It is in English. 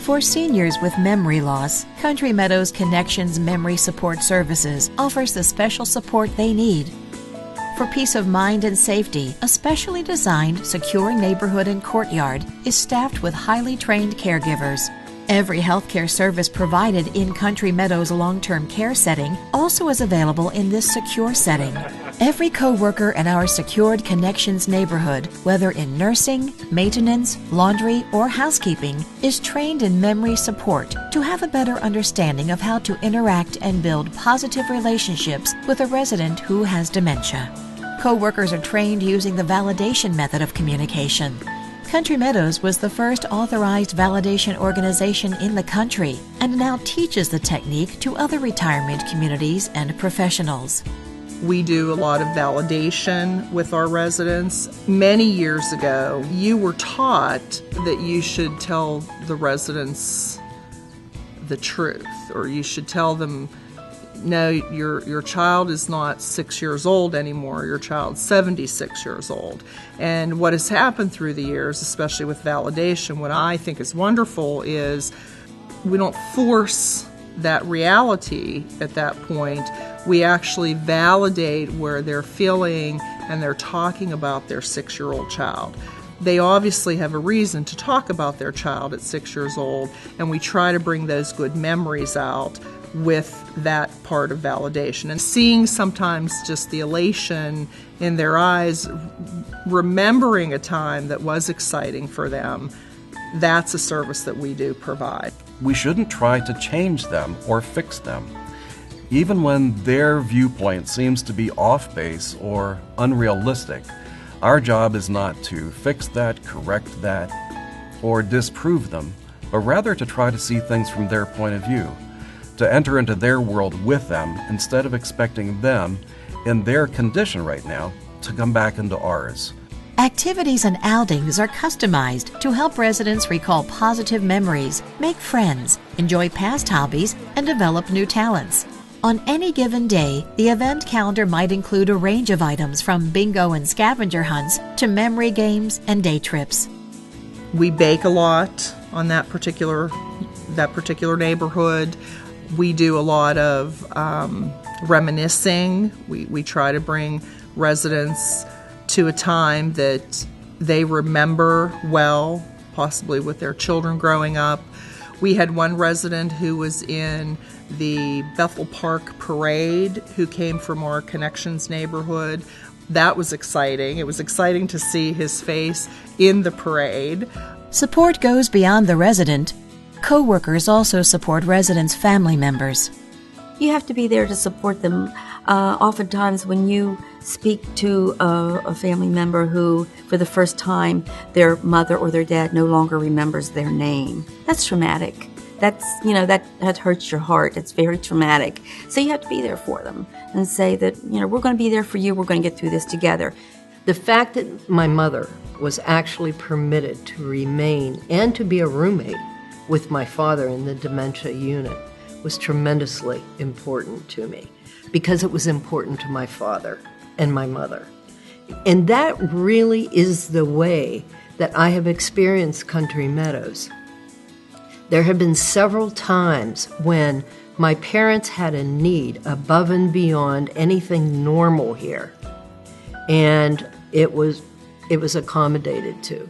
For seniors with memory loss, Country Meadows Connections Memory Support Services offers the special support they need. For peace of mind and safety, a specially designed, secure neighborhood and courtyard is staffed with highly trained caregivers. Every healthcare service provided in Country Meadows long-term care setting also is available in this secure setting. Every co-worker in our secured Connections neighborhood, whether in nursing, maintenance, laundry, or housekeeping, is trained in memory support to have a better understanding of how to interact and build positive relationships with a resident who has dementia. Co-workers are trained using the validation method of communication. Country Meadows was the first authorized validation organization in the country and now teaches the technique to other retirement communities and professionals. We do a lot of validation with our residents. Many years ago, you were taught that you should tell the residents the truth, or you should tell them, no, your child is not 6 years old anymore, your child's 76 years old. And what has happened through the years, especially with validation, what I think is wonderful is we don't force that reality at that point. We actually validate where they're feeling and they're talking about their 6-year-old child. They obviously have a reason to talk about their child at 6 years old, and we try to bring those good memories out with that part of validation. And seeing sometimes just the elation in their eyes, remembering a time that was exciting for them, that's a service that we do provide. We shouldn't try to change them or fix them. Even when their viewpoint seems to be off base or unrealistic, our job is not to fix that, correct that, or disprove them, but rather to try to see things from their point of view, to enter into their world with them instead of expecting them, in their condition right now, to come back into ours. Activities and outings are customized to help residents recall positive memories, make friends, enjoy past hobbies, and develop new talents. On any given day, the event calendar might include a range of items from bingo and scavenger hunts to memory games and day trips. We bake a lot on that particular neighborhood. We do a lot of reminiscing. We try to bring residents to a time that they remember well, possibly with their children growing up. We had one resident who was in the Bethel Park Parade who came from our Connections neighborhood. That was exciting. It was exciting to see his face in the parade. Support goes beyond the resident. Co-workers also support residents' family members. You have to be there to support them. Oftentimes when you speak to a family member who, for the first time, their mother or their dad no longer remembers their name, that's traumatic. That hurts your heart. It's very traumatic. So you have to be there for them and say that, we're going to be there for you. We're going to get through this together. The fact that my mother was actually permitted to remain and to be a roommate with my father in the dementia unit was tremendously important to me, because it was important to my father and my mother. And that really is the way that I have experienced Country Meadows. There have been several times when my parents had a need above and beyond anything normal here, and it was accommodated to.